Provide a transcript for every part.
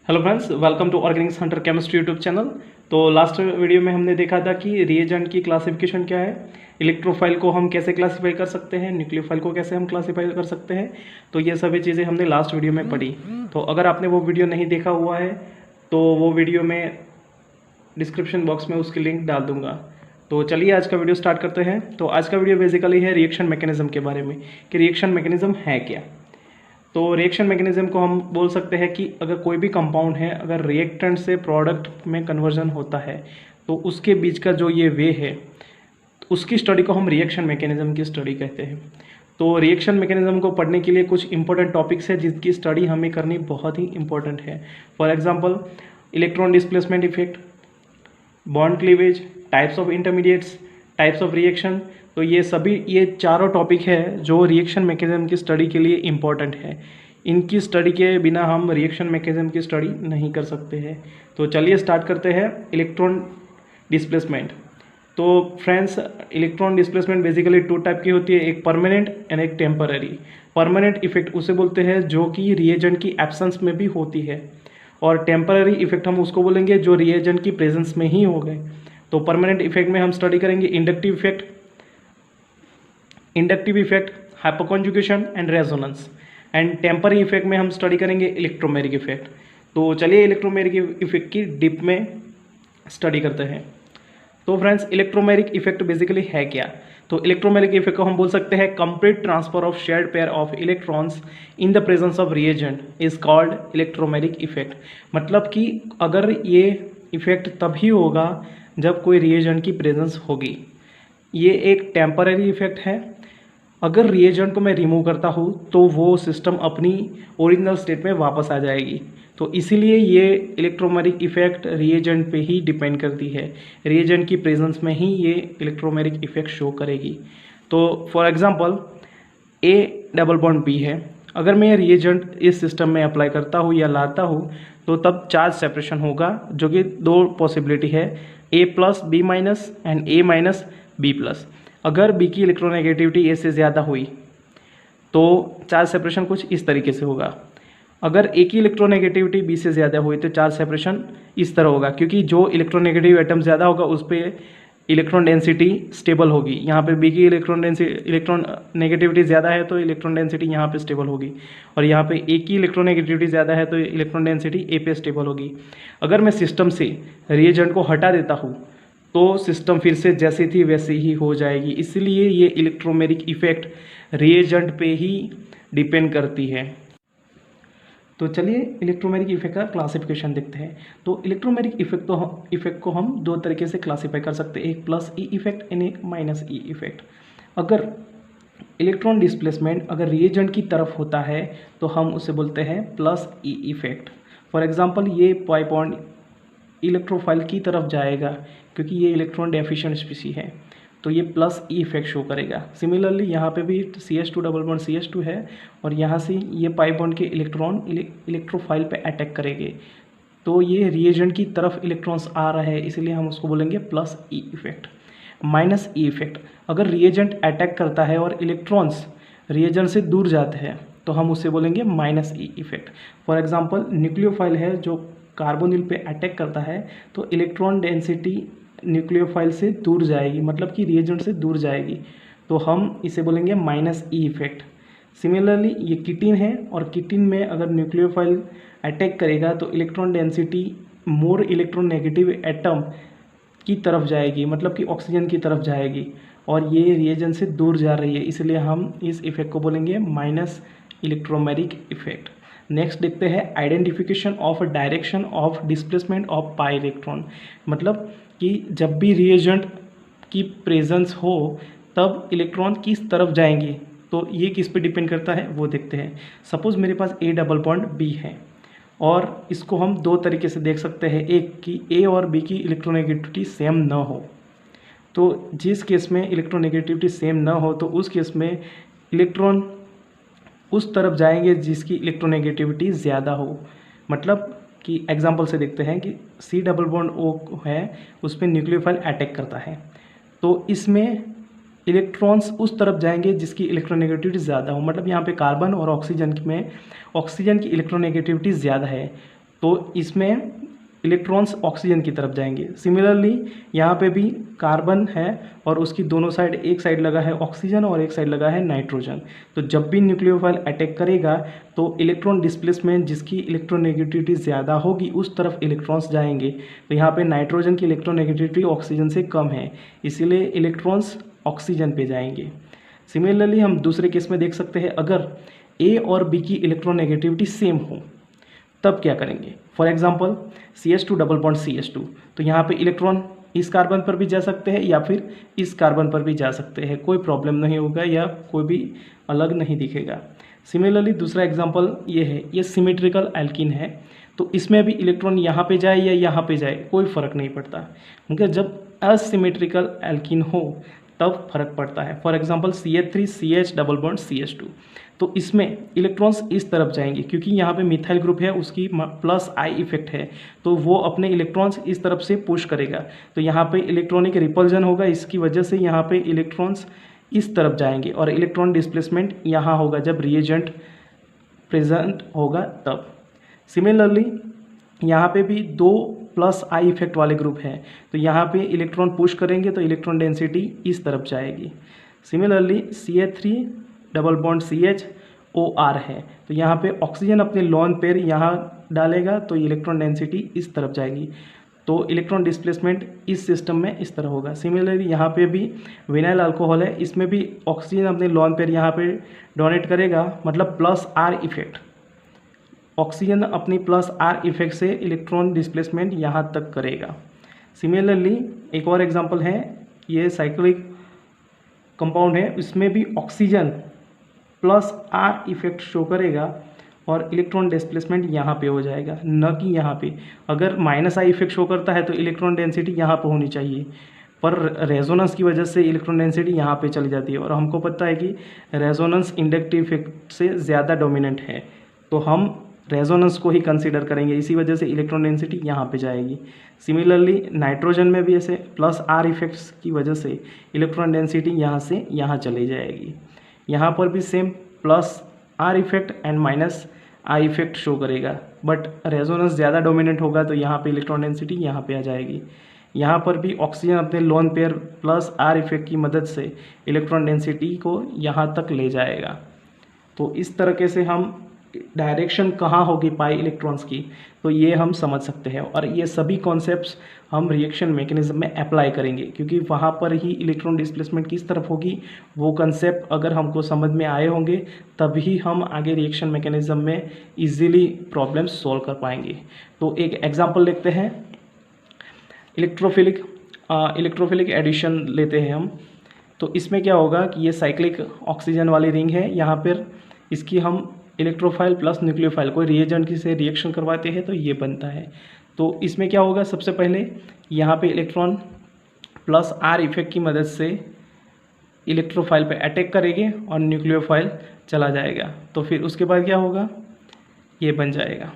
Hello friends, welcome to organics hunter chemistry YouTube channel. तो last video में हमने देखा था कि रिएजेंट की क्लासिफिकेशन क्या है, इलेक्ट्रोफाइल को हम कैसे क्लासीफाई कर सकते हैं, न्यूक्लियोफाइल को कैसे हम क्लासीफाई कर सकते हैं। तो ये सभी चीज़ें हमने लास्ट वीडियो में पढ़ी। तो अगर आपने वो वीडियो नहीं देखा हुआ है तो वो वीडियो में डिस्क्रिप्शन बॉक्स में उसकी लिंक डाल दूंगा। तो चलिए आज का वीडियो स्टार्ट करते हैं। तो आज का वीडियो बेसिकली है रिएक्शन मैकेनिज्म के बारे में कि रिएक्शन मैकेनिज्म है क्या। तो रिएक्शन मैकेनिज्म को हम बोल सकते हैं कि अगर कोई भी कंपाउंड है, अगर रिएक्टेंट से प्रोडक्ट में कन्वर्जन होता है तो उसके बीच का जो ये वे है उसकी स्टडी को हम रिएक्शन मैकेनिज्म की स्टडी कहते हैं। तो रिएक्शन मैकेनिज्म को पढ़ने के लिए कुछ इंपॉर्टेंट टॉपिक्स है जिसकी स्टडी हमें करनी बहुत ही इंपॉर्टेंट है। For example electron displacement effect, bond cleavage, types of intermediates, types of reaction. तो ये चारों टॉपिक है जो रिएक्शन मैकेनिज्म की स्टडी के लिए इम्पॉर्टेंट है। इनकी स्टडी के बिना हम रिएक्शन मैकेनिज्म की स्टडी नहीं कर सकते हैं। तो चलिए स्टार्ट करते हैं इलेक्ट्रॉन डिस्प्लेसमेंट। तो friends, electron displacement basically two type की होती है, एक परमानेंट एंड एक टेम्पररी। परमानेंट इफेक्ट उसे बोलते हैं जो कि रिएजेंट की एब्सेंस में भी होती है, और टेम्पररी इफेक्ट हम उसको बोलेंगे जो रिएजेंट की प्रेजेंस में ही हो गए। तो परमानेंट इफेक्ट में हम स्टडी करेंगे inductive effect, hyperconjugation and resonance. And temporary effect में हम स्टडी करेंगे इलेक्ट्रोमेरिक इफेक्ट। तो चलिए इलेक्ट्रोमेरिक इफेक्ट की डिप में स्टडी करते हैं। तो फ्रेंड्स, इलेक्ट्रोमेरिक इफेक्ट बेसिकली है क्या। तो इलेक्ट्रोमेरिक इफेक्ट को हम बोल सकते हैं complete transfer of shared pair of electrons in the presence of reagent is called electromeric effect. मतलब कि अगर ये इफेक्ट तभी होगा जब कोई रिएजेंट की प्रेजेंस होगी। ये एक टेम्पररी इफेक्ट है। अगर रिएजेंट को मैं रिमूव करता हूँ तो वो सिस्टम अपनी ओरिजिनल स्टेट में वापस आ जाएगी। तो इसीलिए ये इलेक्ट्रोमेरिक इफेक्ट रिएजेंट पे ही डिपेंड करती है, रिएजेंट की प्रेजेंस में ही ये इलेक्ट्रोमेरिक इफेक्ट शो करेगी। तो for example A double bond B है, अगर मैं रिएजेंट इस सिस्टम में अप्लाई करता हूँ या लाता हूँ तो तब चार्ज सेपरेशन होगा, जो कि दो पॉसिबिलिटी है, A plus B minus and A minus B plus. अगर बी की इलेक्ट्रोनेगेटिविटी ए से ज़्यादा हुई तो चार्ज सेपरेशन कुछ इस तरीके से होगा। अगर ए की इलेक्ट्रोनेगेटिविटी बी से ज़्यादा हुई तो चार्ज सेपरेशन इस तरह होगा, क्योंकि जो इलेक्ट्रोनेगेटिव एटम ज़्यादा होगा उस पर इलेक्ट्रॉन डेंसिटी स्टेबल होगी। यहाँ पे बी की इलेक्ट्रॉन नेगेटिविटी ज़्यादा है तो इलेक्ट्रॉन डेंसिटी यहाँ पे स्टेबल होगी, और यहाँ पे ए की इलेक्ट्रोनेगेटिविटी ज़्यादा है तो इलेक्ट्रॉन डेंसिटी ए पे स्टेबल होगी। अगर मैं सिस्टम से रिएजेंट को हटा देता हूँ तो सिस्टम फिर से जैसी थी वैसी ही हो जाएगी। इसलिए ये इलेक्ट्रोमेरिक इफेक्ट रिएजेंट पे ही डिपेंड करती है। तो चलिए इलेक्ट्रोमेरिक इफेक्ट का क्लासिफिकेशन देखते हैं। तो इलेक्ट्रोमेरिक इफेक्ट को हम दो तरीके से क्लासीफाई कर सकते हैं, एक प्लस ई इफेक्ट एंड एक माइनस ई इफेक्ट। अगर इलेक्ट्रॉन डिस्प्लेसमेंट अगर रिएजेंट की तरफ होता है तो हम उसे बोलते हैं plus E effect. For example ये पाई बॉन्ड इलेक्ट्रोफाइल की तरफ जाएगा क्योंकि ये इलेक्ट्रॉन डेफिशिएंट स्पीसी है, तो ये प्लस ई इफेक्ट शो करेगा। सिमिलरली यहाँ पे भी CH2 डबल बॉन्ड CH2 है और यहाँ से ये पाई बॉन्ड के इलेक्ट्रॉन इलेक्ट्रोफाइल पे अटैक करेंगे, तो ये रिएजेंट की तरफ इलेक्ट्रॉन्स आ रहा है, इसलिए हम उसको बोलेंगे plus E effect. Minus E effect, अगर रिएजेंट अटैक करता है और इलेक्ट्रॉन्स रिएजेंट से दूर जाते हैं तो हम उससे बोलेंगे minus E effect. For example nucleophile है जो कार्बोनिल पे अटैक करता है तो इलेक्ट्रॉन डेंसिटी न्यूक्लियोफाइल से दूर जाएगी, मतलब कि रिएजेंट से दूर जाएगी, तो हम इसे बोलेंगे माइनस ई इफेक्ट। सिमिलरली ये किटिन है और किटिन में अगर न्यूक्लियोफाइल अटैक करेगा तो electron density more electron negative atom की तरफ जाएगी, मतलब कि ऑक्सीजन की तरफ जाएगी, और ये रिएजेंट से दूर जा रही है, इसलिए हम इस इफेक्ट को बोलेंगे माइनस इलेक्ट्रोमेरिक इफेक्ट। नेक्स्ट देखते हैं identification of direction of displacement of pi electron. मतलब कि जब भी रिएजेंट की प्रेजेंस हो तब इलेक्ट्रॉन किस तरफ जाएंगे, तो ये किस पे डिपेंड करता है वो देखते हैं। सपोज़ मेरे पास ए डबल बॉन्ड बी है और इसको हम दो तरीके से देख सकते हैं, एक कि ए और बी की इलेक्ट्रोनेगेटिविटी सेम ना हो। तो जिस केस में इलेक्ट्रोनेगेटिविटी सेम ना हो तो उस केस में इलेक्ट्रॉन उस तरफ जाएंगे जिसकी इलेक्ट्रोनेगेटिविटी ज़्यादा हो। मतलब कि एग्जांपल से देखते हैं कि C डबल बॉन्ड O है, उस पर न्यूक्लियोफाइल अटैक करता है, तो इसमें इलेक्ट्रॉन्स उस तरफ जाएंगे जिसकी इलेक्ट्रोनेगेटिविटी ज़्यादा हो। मतलब यहाँ पे कार्बन और ऑक्सीजन में ऑक्सीजन की इलेक्ट्रोनेगेटिविटी ज़्यादा है तो इसमें इलेक्ट्रॉन्स ऑक्सीजन की तरफ जाएंगे। सिमिलरली यहाँ पे भी कार्बन है और उसकी दोनों साइड, एक साइड लगा है ऑक्सीजन और एक साइड लगा है नाइट्रोजन। तो जब भी न्यूक्लियोफाइल अटैक करेगा तो इलेक्ट्रॉन डिस्प्लेसमेंट जिसकी इलेक्ट्रोनेगेटिविटी ज़्यादा होगी उस तरफ इलेक्ट्रॉन्स जाएंगे। तो यहाँ पे नाइट्रोजन की इलेक्ट्रोनेगेटिविटी ऑक्सीजन से कम है, इसीलिए इलेक्ट्रॉन्स ऑक्सीजन पे जाएंगे। सिमिलरली हम दूसरे केस में देख सकते हैं, अगर ए और बी की इलेक्ट्रोनेगेटिविटी सेम हो तब क्या करेंगे। For example CH2 double bond CH2, तो यहाँ पे इलेक्ट्रॉन इस कार्बन पर भी जा सकते हैं या फिर इस कार्बन पर भी जा सकते हैं, कोई प्रॉब्लम नहीं होगा या कोई भी अलग नहीं दिखेगा। सिमिलरली दूसरा एग्जांपल ये है, ये सिमेट्रिकल एल्कीन है, तो इसमें भी इलेक्ट्रॉन यहाँ पे जाए या यहाँ पे जाए कोई फ़र्क नहीं पड़ता, क्योंकि जब असिमेट्रिकल एल्कीन हो तब फर्क पड़ता है। For example CH3 CH double bond CH2, तो इसमें इलेक्ट्रॉन्स इस तरफ जाएंगे क्योंकि यहाँ पे मिथाइल ग्रुप है, उसकी प्लस आई इफेक्ट है, तो वो अपने इलेक्ट्रॉन्स इस तरफ से पुश करेगा। तो यहाँ पे इलेक्ट्रॉनिक रिपल्जन होगा, इसकी वजह से यहाँ पे इलेक्ट्रॉन्स इस तरफ जाएंगे और इलेक्ट्रॉन डिस्प्लेसमेंट यहाँ होगा जब रिएजेंट प्रेजेंट होगा तब। सिमिलरली यहाँ पे भी दो प्लस आई इफेक्ट वाले ग्रुप हैं, तो यहाँ पे इलेक्ट्रॉन पुश करेंगे तो इलेक्ट्रॉन डेंसिटी इस तरफ जाएगी। Similarly CH3 double bond CHOR है, तो यहाँ पे ऑक्सीजन अपने लोन पेयर यहाँ डालेगा तो इलेक्ट्रॉन डेंसिटी इस तरफ जाएगी, तो इलेक्ट्रॉन डिस्प्लेसमेंट इस सिस्टम में इस तरह होगा। सिमिलरली यहाँ पे भी विनाइल अल्कोहल है, इसमें भी ऑक्सीजन अपने लोन पेयर यहाँ पे डोनेट करेगा, मतलब प्लस आर इफेक्ट, ऑक्सीजन अपनी प्लस आर इफेक्ट से इलेक्ट्रॉन डिस्प्लेसमेंट यहाँ तक करेगा। सिमिलरली एक और एग्जांपल है, ये साइक्लिक कंपाउंड है, इसमें भी oxygen plus are effect show करेगा और इलेक्ट्रॉन डिस्प्लेसमेंट यहाँ पे हो जाएगा, न कि यहाँ पे। अगर माइनस आई इफेक्ट शो करता है तो इलेक्ट्रॉन डेंसिटी यहाँ पे होनी चाहिए, पर रेजोनेंस की वजह से इलेक्ट्रॉन डेंसिटी यहाँ पे चली जाती है और हमको पता है कि रेजोनेंस इंडक्टिव इफेक्ट से ज़्यादा डोमिनेंट है, तो हम रेजोनेंस को ही कंसीडर करेंगे, इसी वजह से इलेक्ट्रॉन डेंसिटी यहाँ पे जाएगी। सिमिलरली नाइट्रोजन में भी ऐसे प्लस आर इफेक्ट्स की वजह से इलेक्ट्रॉन डेंसिटी यहाँ से यहाँ चली जाएगी। यहाँ पर भी same plus are effect and minus I effect show करेगा, बट रेजोनेंस ज़्यादा डोमिनेंट होगा तो यहाँ पे इलेक्ट्रॉन डेंसिटी यहाँ पे आ जाएगी। यहाँ पर भी ऑक्सीजन अपने lone pair plus are effect की मदद से इलेक्ट्रॉन डेंसिटी को यहाँ तक ले जाएगा। तो इस तरीके से हम डायरेक्शन कहाँ होगी पाई इलेक्ट्रॉन्स की, तो ये हम समझ सकते हैं, और ये सभी कॉन्सेप्ट्स हम रिएक्शन मैकेनिज्म में अप्लाई करेंगे, क्योंकि वहाँ पर ही इलेक्ट्रॉन डिस्प्लेसमेंट किस तरफ होगी वो कंसेप्ट अगर हमको समझ में आए होंगे तभी हम आगे रिएक्शन मैकेनिज्म में इजीली प्रॉब्लम्स सॉल्व कर पाएंगे। तो एक एग्जांपल देखते हैं, इलेक्ट्रोफिलिक एडिशन लेते हैं हम। तो इसमें क्या होगा कि ये साइक्लिक ऑक्सीजन वाली रिंग है, यहाँ पर इसकी हम इलेक्ट्रोफाइल प्लस न्यूक्लियोफाइल कोई रिएजेंट की से रिएक्शन करवाते हैं तो ये बनता है। तो इसमें क्या होगा, सबसे पहले यहाँ पे इलेक्ट्रॉन प्लस आर इफेक्ट की मदद से इलेक्ट्रोफाइल पे अटैक करेंगे और न्यूक्लियोफाइल चला जाएगा, तो फिर उसके बाद क्या होगा, ये बन जाएगा।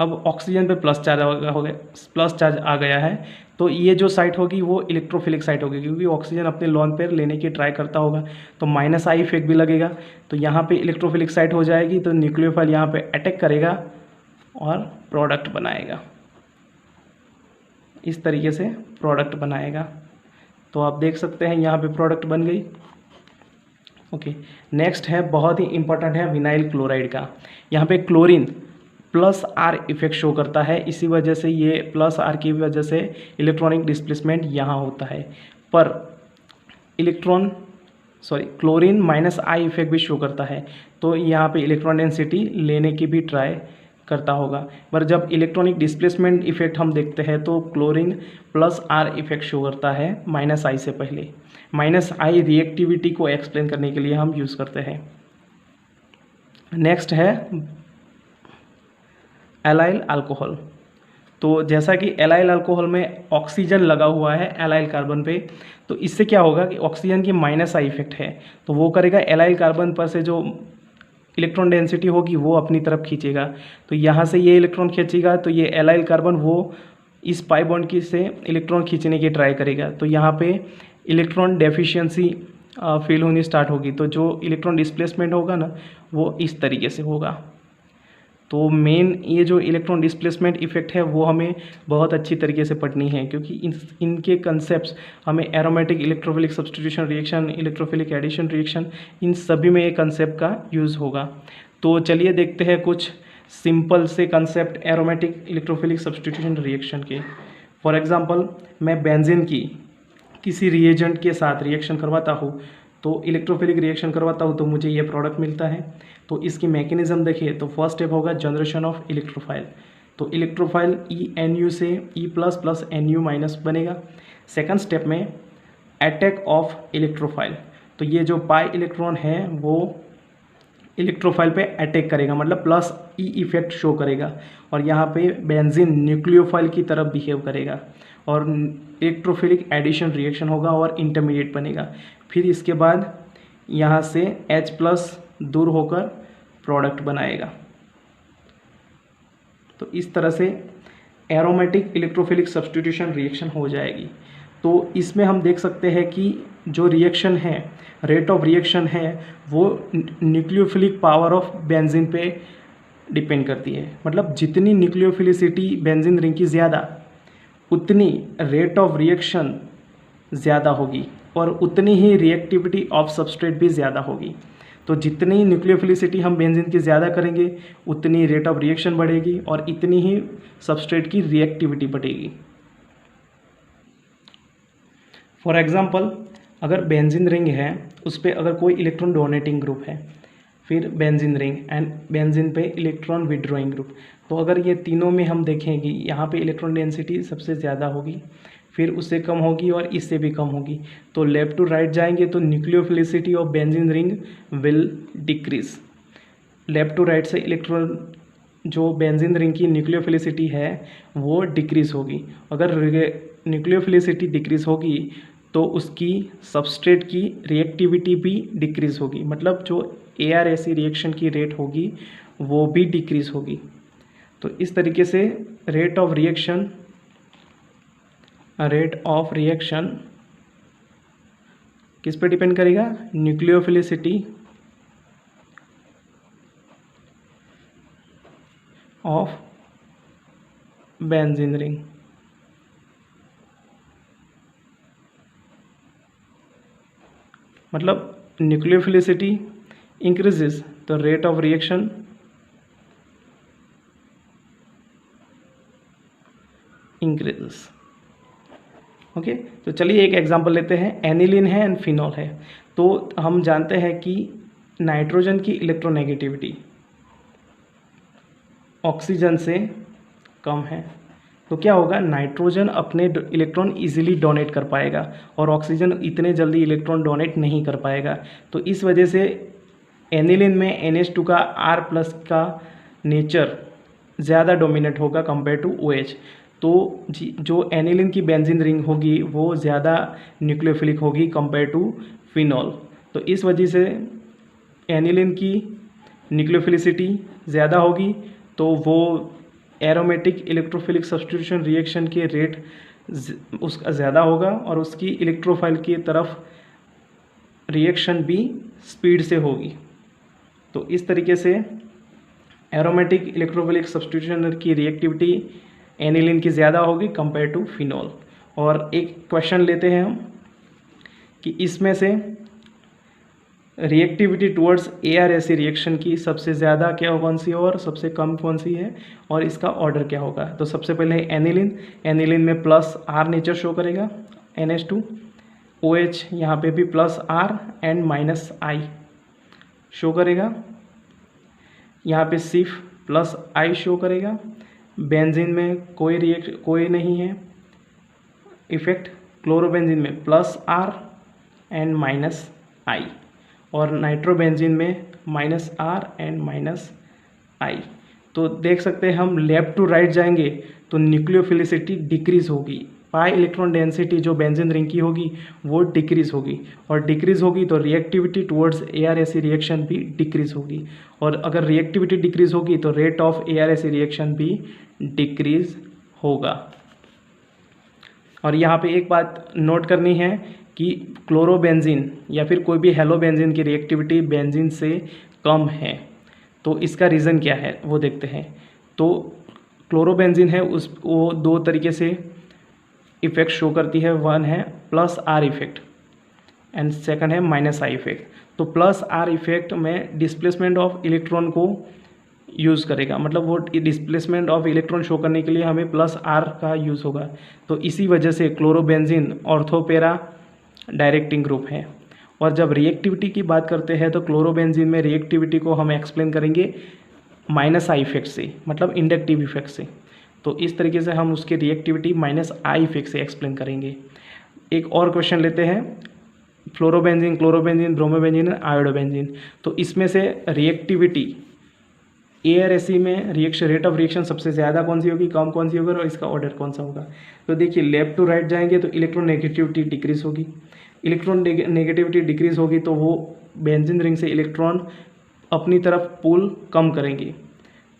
अब ऑक्सीजन पे प्लस चार्ज हो गया, प्लस चार्ज आ गया है, तो ये जो साइट होगी वो इलेक्ट्रोफिलिक साइट होगी, क्योंकि ऑक्सीजन अपने लोन पेयर लेने की ट्राई करता होगा, तो माइनस आई इफेक्ट भी लगेगा, तो यहाँ पे इलेक्ट्रोफिलिक साइट हो जाएगी, तो न्यूक्लियोफाइल यहाँ पे अटैक करेगा और प्रोडक्ट बनाएगा, इस तरीके से प्रोडक्ट बनाएगा। तो आप देख सकते हैं यहाँ पे प्रोडक्ट बन गई। ओके, नेक्स्ट है, बहुत ही इंपॉर्टेंट है विनाइल क्लोराइड का। यहाँ पे chlorine plus are effect show करता है, इसी वजह से ये प्लस आर की वजह से इलेक्ट्रॉनिक डिस्प्लेसमेंट यहाँ होता है, पर क्लोरीन माइनस आई इफेक्ट भी शो करता है, तो यहाँ पे इलेक्ट्रॉन डेंसिटी लेने की भी ट्राई करता होगा। पर जब इलेक्ट्रॉनिक डिस्प्लेसमेंट इफेक्ट हम देखते हैं तो chlorine plus are effect show करता है माइनस आई से पहले। माइनस आई रिएक्टिविटी को एक्सप्लेन करने के लिए हम यूज़ करते हैं। नेक्स्ट है एलाइल अल्कोहल। तो जैसा कि एलाइल अल्कोहल में ऑक्सीजन लगा हुआ है एलाइल कार्बन पे, तो इससे क्या होगा कि ऑक्सीजन की माइनस आई इफेक्ट है, तो वो करेगा एलाइल कार्बन पर से जो इलेक्ट्रॉन डेंसिटी होगी वो अपनी तरफ खींचेगा, तो यहाँ से ये इलेक्ट्रॉन खींचेगा, तो ये एलाइल कार्बन वो इस पाई बॉन्ड की से इलेक्ट्रॉन खींचने की ट्राई करेगा, तो यहाँ पे इलेक्ट्रॉन डेफिशिएंसी फील होनी स्टार्ट होगी, तो जो इलेक्ट्रॉन डिस्प्लेसमेंट होगा ना वो इस तरीके से होगा। तो मेन ये जो इलेक्ट्रॉन डिस्प्लेसमेंट इफेक्ट है वो हमें बहुत अच्छी तरीके से पढ़नी है, क्योंकि इनके कंसेप्ट्स हमें aromatic electrophilic substitution reaction, electrophilic addition reaction, इन सभी में ये कंसेप्ट का यूज़ होगा। तो चलिए देखते हैं कुछ सिंपल से concept aromatic electrophilic substitution reaction के। फॉर एग्जांपल, मैं बेंजीन की किसी रिएजेंट के साथ रिएक्शन करवाता हूँ, तो इलेक्ट्रोफिलिक रिएक्शन करवाता हूँ तो मुझे ये प्रोडक्ट मिलता है। तो इसकी मैकेनिज्म देखिए, तो फर्स्ट स्टेप होगा जनरेशन ऑफ इलेक्ट्रोफाइल। तो इलेक्ट्रोफाइल ENU से E+ + NU- बनेगा। सेकंड स्टेप में अटैक ऑफ इलेक्ट्रोफाइल, तो ये जो पाई इलेक्ट्रॉन है वो इलेक्ट्रोफाइल पे अटैक करेगा, मतलब +E इफेक्ट शो करेगा, और यहाँ पे बेंजीन न्यूक्लियोफाइल की तरफ बिहेव करेगा और इलेक्ट्रोफिलिक एडिशन रिएक्शन होगा और इंटरमीडिएट बनेगा। फिर इसके बाद यहाँ से H+ दूर होकर प्रोडक्ट बनाएगा। तो इस तरह से एरोमेटिक इलेक्ट्रोफिलिक सब्स्टिट्यूशन रिएक्शन हो जाएगी। तो इसमें हम देख सकते हैं कि जो रिएक्शन है, रेट ऑफ रिएक्शन है, वो न्यूक्लियोफिलिक पावर ऑफ बेंजीन पे डिपेंड करती है। मतलब जितनी न्यूक्लियोफिलिसिटी बेंजीन रिंग की ज़्यादा, उतनी रेट ऑफ रिएक्शन ज़्यादा होगी और उतनी ही रिएक्टिविटी ऑफ सबस्ट्रेट भी ज़्यादा होगी। तो जितनी न्यूक्लियोफिलिसिटी हम बेंजीन की ज़्यादा करेंगे, उतनी रेट ऑफ रिएक्शन बढ़ेगी और इतनी ही सबस्ट्रेट की रिएक्टिविटी बढ़ेगी। फॉर एग्जांपल, अगर बेंजीन रिंग है, उस पर अगर कोई इलेक्ट्रॉन डोनेटिंग ग्रुप है, फिर बेंजीन रिंग एंड बेंजीन पे इलेक्ट्रॉन विड्रॉइंग ग्रुप, तो अगर ये तीनों में हम देखेंगे, यहाँ पे इलेक्ट्रॉन डेंसिटी सबसे ज़्यादा होगी, फिर उससे कम होगी और इससे भी कम होगी। तो लेफ्ट टू राइट जाएंगे तो nucleophilicity of benzene ring will decrease. Left to right से इलेक्ट्रॉन जो बेंजीन रिंग की न्यूक्लियोफिलिसिटी है वो डिक्रीज होगी। अगर न्यूक्लियोफिलिसिटी डिक्रीज होगी तो उसकी सबस्ट्रेट की रिएक्टिविटी भी डिक्रीज होगी, मतलब जो ARAC रिएक्शन की रेट होगी वो भी डिक्रीज होगी। तो इस तरीके से रेट ऑफ रिएक्शन किस पे डिपेंड करेगा? Nucleophilicity of benzene ring. मतलब न्यूक्लियोफिलिसिटी इंक्रीजेस तो rate of reaction increases. Okay, तो चलिए एक एग्जांपल लेते हैं। एनिलीन है एंड फिनॉल है। तो हम जानते हैं कि नाइट्रोजन की इलेक्ट्रोनेगेटिविटी ऑक्सीजन से कम है, तो क्या होगा? नाइट्रोजन अपने इलेक्ट्रॉन इजीली डोनेट कर पाएगा और ऑक्सीजन इतने जल्दी इलेक्ट्रॉन डोनेट नहीं कर पाएगा। तो इस वजह से एनिलीन में NH2 का R+ का नेचर ज़्यादा डोमिनेट होगा कंपेयर टू OH। तो जो एनिलीन की बेंजीन रिंग होगी वो ज़्यादा न्यूक्लियोफिलिक होगी कंपेयर टू फिनॉल। तो इस वजह से एनिलीन की न्यूक्लियोफिलिसिटी ज़्यादा होगी, तो वो एरोमेटिक इलेक्ट्रोफिलिक सब्स्टिट्यूशन रिएक्शन के रेट उसका ज़्यादा होगा और उसकी इलेक्ट्रोफाइल की तरफ रिएक्शन भी स्पीड से होगी। तो इस तरीके से एरोमेटिक इलेक्ट्रोफिलिक सब्स्टिट्यूशन की रिएक्टिविटी एनिलीन की ज़्यादा होगी कंपेयर टू फिनॉल। और एक क्वेश्चन लेते हैं हम कि इसमें से रिएक्टिविटी टुवर्ड्स ARAC रिएक्शन की सबसे ज़्यादा क्या कौन सी है और सबसे कम कौन सी है, और इसका ऑर्डर क्या होगा। तो सबसे पहले एनिलीन में +R नेचर शो करेगा, NH2। OH यहाँ पे भी +R एंड -I शो करेगा। यहाँ पे सिर्फ +I शो करेगा। बेंजीन में कोई नहीं है इफेक्ट। क्लोरोबेंजीन में +R एंड -I और नाइट्रोबेंजीन में -R एंड -I। तो देख सकते हैं हम लेफ्ट टू राइट जाएंगे तो न्यूक्लियोफिलिसिटी डिक्रीज होगी, पाई इलेक्ट्रॉन डेंसिटी जो बेंजीन रिंग की होगी वो डिक्रीज होगी, और डिक्रीज होगी तो रिएक्टिविटी टुवर्ड्स ARAC रिएक्शन भी डिक्रीज होगी, और अगर रिएक्टिविटी डिक्रीज होगी तो रेट ऑफ ARAC रिएक्शन भी डिक्रीज होगा। और यहाँ पे एक बात नोट करनी है कि क्लोरोबेंजीन या फिर कोई भी हेलोबेंजीन की रिएक्टिविटी बेंजीन से कम है। तो इसका रीज़न क्या है वो देखते हैं। तो क्लोरोबेंजीन है वो दो तरीके से इफेक्ट शो करती है, वन है plus are effect and second है माइनस आई इफेक्ट। तो प्लस आर इफेक्ट में डिस्प्लेसमेंट ऑफ इलेक्ट्रॉन को यूज़ करेगा, मतलब वो डिस्प्लेसमेंट ऑफ इलेक्ट्रॉन शो करने के लिए हमें प्लस आर का यूज़ होगा। तो इसी वजह से क्लोरोबेंजीन ऑर्थोपेरा डायरेक्टिंग ग्रुप है। और जब रिएक्टिविटी की बात करते हैं तो क्लोरोबेंजीन में रिएक्टिविटी को हम एक्सप्लेन करेंगे माइनस आई इफेक्ट से, मतलब इंडक्टिव इफेक्ट से। तो इस तरीके से हम उसकी रिएक्टिविटी माइनस आई इफेक्ट से एक्सप्लेन करेंगे। एक और क्वेश्चन लेते हैं, फ्लोरोबेंजीन, क्लोरोबेंजीन, ब्रोमोबेंजीन, आयोडोबेंजीन। तो इसमें से रिएक्टिविटी ARSE में रिएक्शन रेट ऑफ रिएक्शन सबसे ज़्यादा कौन सी होगी, कम कौन सी होगी, और इसका ऑर्डर कौन सा होगा। तो देखिए लेफ्ट टू राइट जाएंगे तो इलेक्ट्रॉन नेगेटिविटी डिक्रीज होगी, इलेक्ट्रॉन नेगेटिविटी डिक्रीज होगी तो वो बेंजीन रिंग से इलेक्ट्रॉन अपनी तरफ पुल कम करेंगे।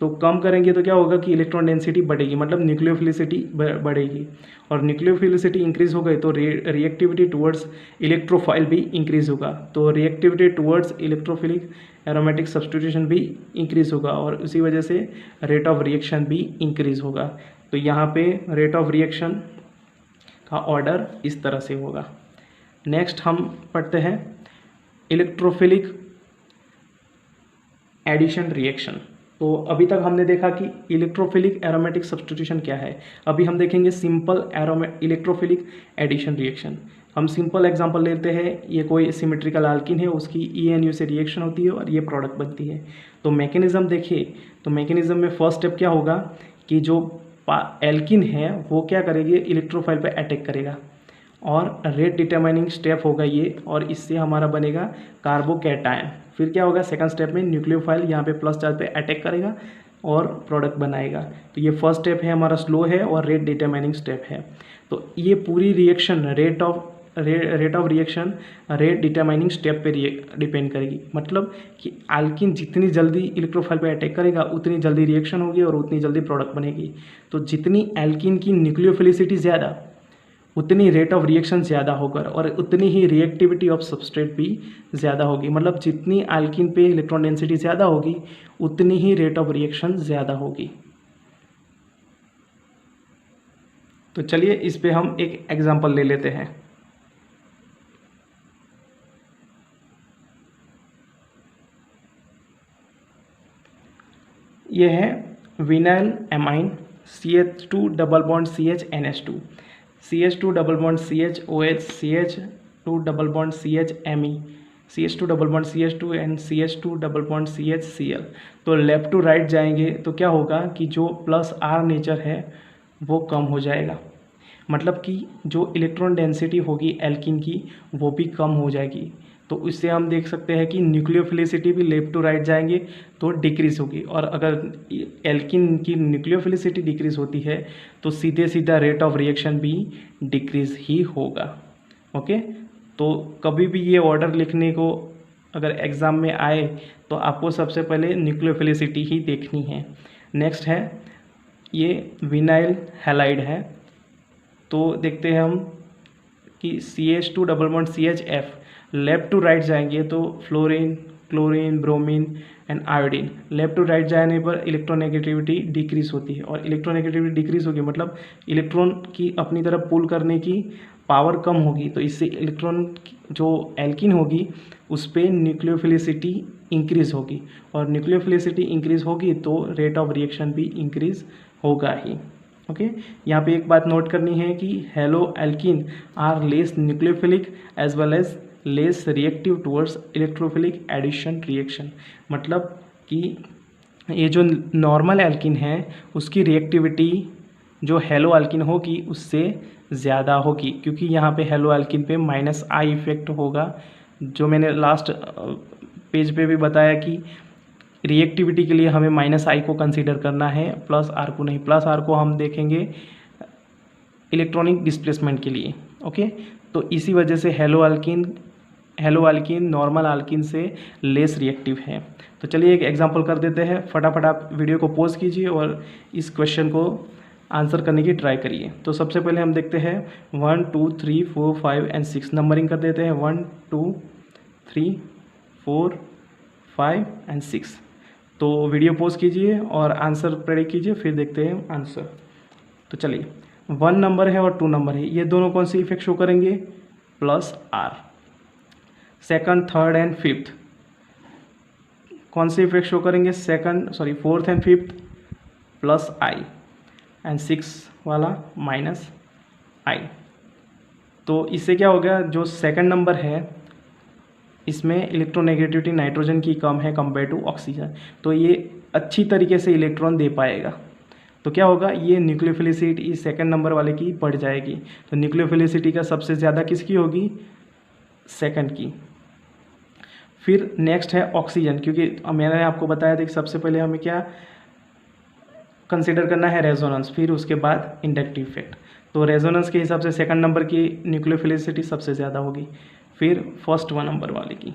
तो कम करेंगे तो क्या होगा कि इलेक्ट्रॉन डेंसिटी बढ़ेगी, मतलब न्यूक्लियोफिलिसिटी बढ़ेगी, और न्यूक्लियोफिलिसिटी इंक्रीज हो गई तो रिएक्टिविटी टुवर्ड्स इलेक्ट्रोफाइल भी इंक्रीज होगा। तो reactivity towards electrophilic aromatic substitution भी इंक्रीज होगा, और उसी वजह से रेट ऑफ रिएक्शन भी इंक्रीज होगा। तो यहाँ पे रेट ऑफ रिएक्शन का ऑर्डर इस तरह से होगा। नेक्स्ट हम पढ़ते हैं इलेक्ट्रोफिलिक एडिशन रिएक्शन। तो अभी तक हमने देखा कि इलेक्ट्रोफिलिक एरोमेटिक सब्स्टिट्यूशन क्या है, अभी हम देखेंगे सिंपल इलेक्ट्रोफिलिक एडिशन रिएक्शन। हम सिंपल एग्जांपल लेते हैं, ये कोई सिमेट्रिकल अल्कीन है, उसकी ENU से रिएक्शन होती है और ये प्रोडक्ट बनती है। तो मैकेनिज्म देखिए, तो मैकेनिज्म में फर्स्ट स्टेप क्या होगा कि जो एल्कीन है वो क्या करेगी, इलेक्ट्रोफाइल पे अटैक करेगा, और रेट डिटरमाइनिंग स्टेप होगा ये, और इससे हमारा बनेगा कार्बोकैटायन। फिर क्या होगा, सेकंड स्टेप में न्यूक्लियोफाइल यहाँ पे प्लस चार्ज पे अटैक करेगा और प्रोडक्ट बनाएगा। तो ये फर्स्ट स्टेप है हमारा स्लो है और रेट डिटरमाइनिंग स्टेप है। तो ये पूरी reaction rate of reaction rate determining step पे डिपेंड करेगी, मतलब कि एल्कीन जितनी जल्दी इलेक्ट्रोफाइल पे अटैक करेगा उतनी जल्दी रिएक्शन होगी और उतनी जल्दी प्रोडक्ट बनेगी। तो जितनी एल्कीन की न्यूक्लियोफिलिसिटी ज़्यादा उतनी रेट ऑफ रिएक्शन ज़्यादा होकर और उतनी ही रिएक्टिविटी ऑफ सबस्ट्रेट भी ज़्यादा होगी, मतलब जितनी एल्कीन पे इलेक्ट्रॉन डेंसिटी ज़्यादा होगी उतनी ही रेट ऑफ रिएक्शन ज़्यादा होगी। तो चलिए इस पे हम एक एग्जांपल ले लेते हैं। ये है vinyl amine CH2 double bond CH NH2, CH2 double bond CHOH, CH2 double bond CHMe, CH2 double bond CH2 and CH2 double bond CHCl। तो लेफ्ट टू राइट जाएंगे तो क्या होगा कि जो प्लस R नेचर है वो कम हो जाएगा, मतलब कि जो इलेक्ट्रॉन डेंसिटी होगी एल्कीन की वो भी कम हो जाएगी। तो इससे हम देख सकते हैं कि न्यूक्लियोफिलिसिटी भी लेफ्ट टू राइट जाएंगे तो डिक्रीज़ होगी, और अगर एल्कीन की न्यूक्लियोफिलिसिटी डिक्रीज़ होती है तो सीधे सीधा रेट ऑफ रिएक्शन भी डिक्रीज़ ही होगा। ओके, तो कभी भी ये ऑर्डर लिखने को अगर एग्ज़ाम में आए तो आपको सबसे पहले न्यूक्लियोफिलिसिटी ही देखनी है। नेक्स्ट है ये विनाइल हैलाइड है, तो देखते हैं हम कि CH2 double bond CHF। Left to right जाएंगे तो fluorine, chlorine, bromine and iodine. Left to right जाने पर इलेक्ट्रोनेगेटिविटी डिक्रीज होती है, और इलेक्ट्रोनेगेटिविटी डिक्रीज होगी मतलब इलेक्ट्रॉन की अपनी तरफ पुल करने की पावर कम होगी, तो इससे इलेक्ट्रॉन जो एल्कीन होगी उस पर न्यूक्लियोफिलिसिटी इंक्रीज होगी, और न्यूक्लियोफिलिसिटी इंक्रीज होगी तो रेट ऑफ रिएक्शन भी इंक्रीज होगा ही। ओके, यहाँ पे एक बात नोट करनी है कि halo alkene are less nucleophilic as well as less reactive towards electrophilic addition reaction, मतलब कि ये जो नॉर्मल एल्कीन है उसकी रिएक्टिविटी जो हेलो एल्कीन होगी उससे ज़्यादा होगी, क्योंकि यहाँ पे हेलो एल्कीन पे माइनस आई इफेक्ट होगा, जो मैंने लास्ट पेज पे भी बताया कि रिएक्टिविटी के लिए हमें माइनस आई को कंसीडर करना है, प्लस आर को नहीं। प्लस आर को हम देखेंगे इलेक्ट्रॉनिक डिस्प्लेसमेंट के लिए। ओके, तो इसी वजह से हेलो एल्कीन नॉर्मल एल्कीन से लेस रिएक्टिव है। तो चलिए एक एग्जांपल कर देते हैं, फटाफट आप वीडियो को पॉज कीजिए और इस क्वेश्चन को आंसर करने की ट्राई करिए। तो सबसे पहले हम देखते हैं 1 2 3 4 5 एंड 6 नंबरिंग कर देते हैं 1 2 3 4 5 एंड 6। तो वीडियो पॉज कीजिए और आंसर प्रेडिक्ट कीजिए, फिर देखते हैं आंसर। तो चलिए 1 नंबर है और 2 नंबर है, ये दोनों कौन सी इफेक्ट शो करेंगे, plus R. Second, third and fifth कौन से इफेक्ट शो करेंगे, fourth and fifth plus I and 6 वाला माइनस आई। तो इससे क्या हो गया, जो सेकंड नंबर है इसमें इलेक्ट्रोनेगेटिविटी नाइट्रोजन की कम है कंपेयर टू ऑक्सीजन, तो ये अच्छी तरीके से इलेक्ट्रॉन दे पाएगा। तो क्या होगा, ये न्यूक्लियोफिलिसिटी सेकंड नंबर वाले की बढ़ जाएगी। तो न्यूक्लियोफिलिसिटी का सबसे ज़्यादा किसकी होगी, सेकंड की। फिर नेक्स्ट है ऑक्सीजन, क्योंकि मैंने आपको बताया था कि सबसे पहले हमें क्या कंसिडर करना है, रेजोनेंस, फिर उसके बाद इंडक्टिव इफेक्ट। तो रेजोनेंस के हिसाब से सेकंड नंबर की न्यूक्लियोफिलिसिटी सबसे ज़्यादा होगी, फिर फर्स्ट 1 नंबर वाले की,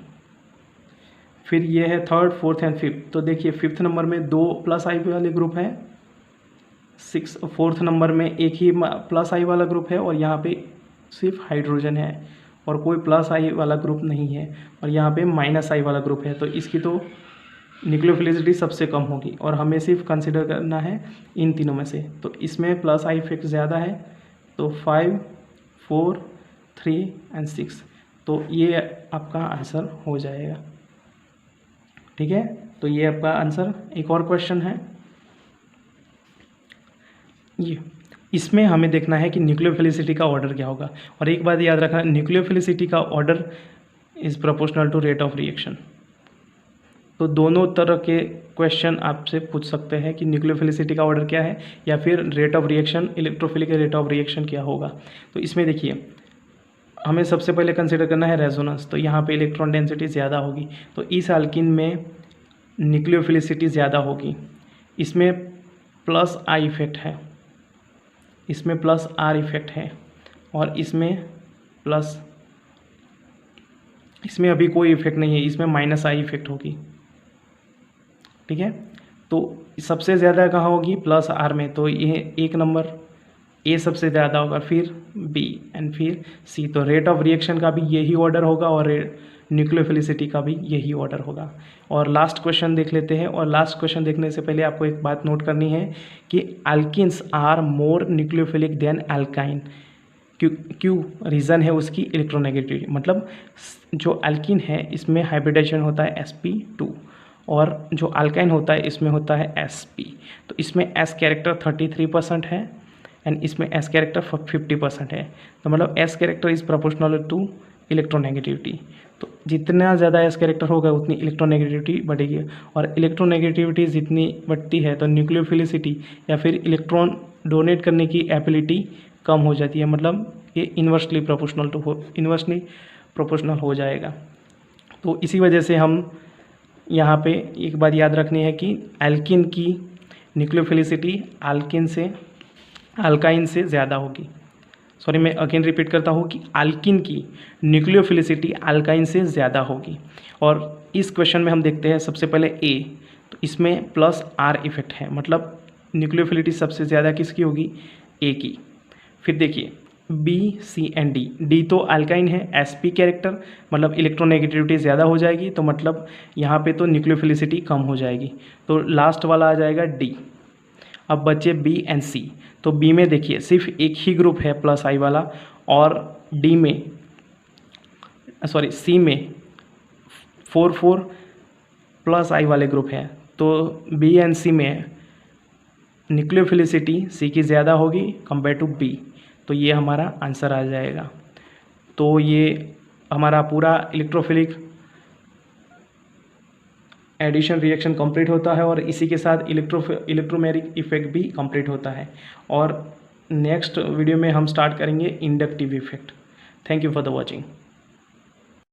फिर ये है थर्ड, फोर्थ एंड फिफ्थ। तो देखिए फिफ्थ नंबर में 2 प्लस आई वाले ग्रुप है, फोर्थ नंबर में एक ही प्लस आई वाला ग्रुप है, और यहाँ पे सिर्फ हाइड्रोजन है और कोई प्लस आई वाला ग्रुप नहीं है, और यहाँ पे माइनस आई वाला ग्रुप है। तो इसकी तो न्यूक्लियोफिलिसिटी सबसे कम होगी, और हमें सिर्फ कंसिडर करना है इन तीनों में से। तो इसमें प्लस आई इफेक्ट ज़्यादा है, तो 5, 4, 3 एंड 6, तो ये आपका आंसर हो जाएगा। ठीक है, तो ये आपका आंसर। एक और क्वेश्चन है ये, इसमें हमें देखना है कि न्यूक्लियोफिलिसिटी का ऑर्डर क्या होगा। और एक बात याद रखना, न्यूक्लियोफिलिसिटी का order is proportional to rate of reaction. तो दोनों तरह के क्वेश्चन आपसे पूछ सकते हैं कि न्यूक्लियोफिलिसिटी का ऑर्डर क्या है, या फिर rate of reaction, electrophilic rate of reaction क्या होगा। तो इसमें देखिए हमें सबसे पहले कंसिडर करना है रेजोनेंस। तो यहाँ पे इलेक्ट्रॉन डेंसिटी ज़्यादा होगी, तो इस अल्किन में न्यूक्लियोफिलिसिटी ज़्यादा होगी। इसमें प्लस आई इफेक्ट है, इसमें प्लस आर इफेक्ट है, और इसमें अभी कोई इफेक्ट नहीं है, इसमें माइनस आई इफेक्ट होगी। ठीक है, तो सबसे ज़्यादा कहाँ होगी, प्लस आर में। तो ये 1 नंबर ए सबसे ज़्यादा होगा, फिर बी एंड फिर सी। तो रेट ऑफ रिएक्शन का भी यही ऑर्डर होगा, और न्यूक्लियोफिलिसिटी का भी यही ऑर्डर होगा। और लास्ट क्वेश्चन देख लेते हैं। और लास्ट क्वेश्चन देखने से पहले आपको एक बात नोट करनी है कि alkenes are more nucleophilic than alkyne. क्यों रीज़न है उसकी, इलेक्ट्रोनेगेटिविटी। मतलब जो अल्किन है इसमें हाइब्रिडाइजेशन होता है sp2, और जो अल्काइन होता है इसमें होता है sp। तो इसमें s कैरेक्टर 33% है एंड इसमें s कैरेक्टर 50% है। तो मतलब s character is proportional to electronegativity. तो जितना ज़्यादा s कैरेक्टर होगा उतनी इलेक्ट्रोनेगेटिविटी बढ़ेगी, और इलेक्ट्रोनेगेटिविटी जितनी बढ़ती है तो न्यूक्लियोफिलिसिटी या फिर इलेक्ट्रॉन डोनेट करने की एबिलिटी कम हो जाती है। मतलब ये इन्वर्सली प्रोपोर्शनल हो जाएगा। तो इसी वजह से हम यहाँ पे एक बात याद रखनी है कि एल्किन की न्यूक्लियोफिलिसिटी अल्काइन से ज़्यादा होगी। सॉरी, मैं अगेन रिपीट करता हूँ कि अल्किन की न्यूक्लियोफिलिसिटी अल्काइन से ज़्यादा होगी। और इस क्वेश्चन में हम देखते हैं सबसे पहले ए, तो इसमें प्लस आर इफेक्ट है, मतलब न्यूक्लियोफिलिटी सबसे ज़्यादा किसकी होगी, ए की। फिर देखिए B, C and D. D तो अल्काइन है, sp कैरेक्टर, मतलब इलेक्ट्रोनेगेटिविटी ज़्यादा हो जाएगी, तो मतलब यहाँ पे तो न्यूक्लियोफिलिसिटी कम हो जाएगी। तो लास्ट वाला आ जाएगा डी। अब बचे बी एंड सी। तो बी में देखिए सिर्फ एक ही ग्रुप है प्लस आई वाला, और सी में 4 प्लस आई वाले ग्रुप हैं। तो बी एंड सी में न्यूक्लियोफिलिसिटी सी की ज़्यादा होगी कंपेयर टू बी। तो ये हमारा आंसर आ जाएगा। तो ये हमारा पूरा इलेक्ट्रोफिलिक एडिशन रिएक्शन कंप्लीट होता है, और इसी के साथ इलेक्ट्रोमेरिक इफेक्ट भी कंप्लीट होता है। और नेक्स्ट वीडियो में हम स्टार्ट करेंगे inductive effect. Thank you for the watching.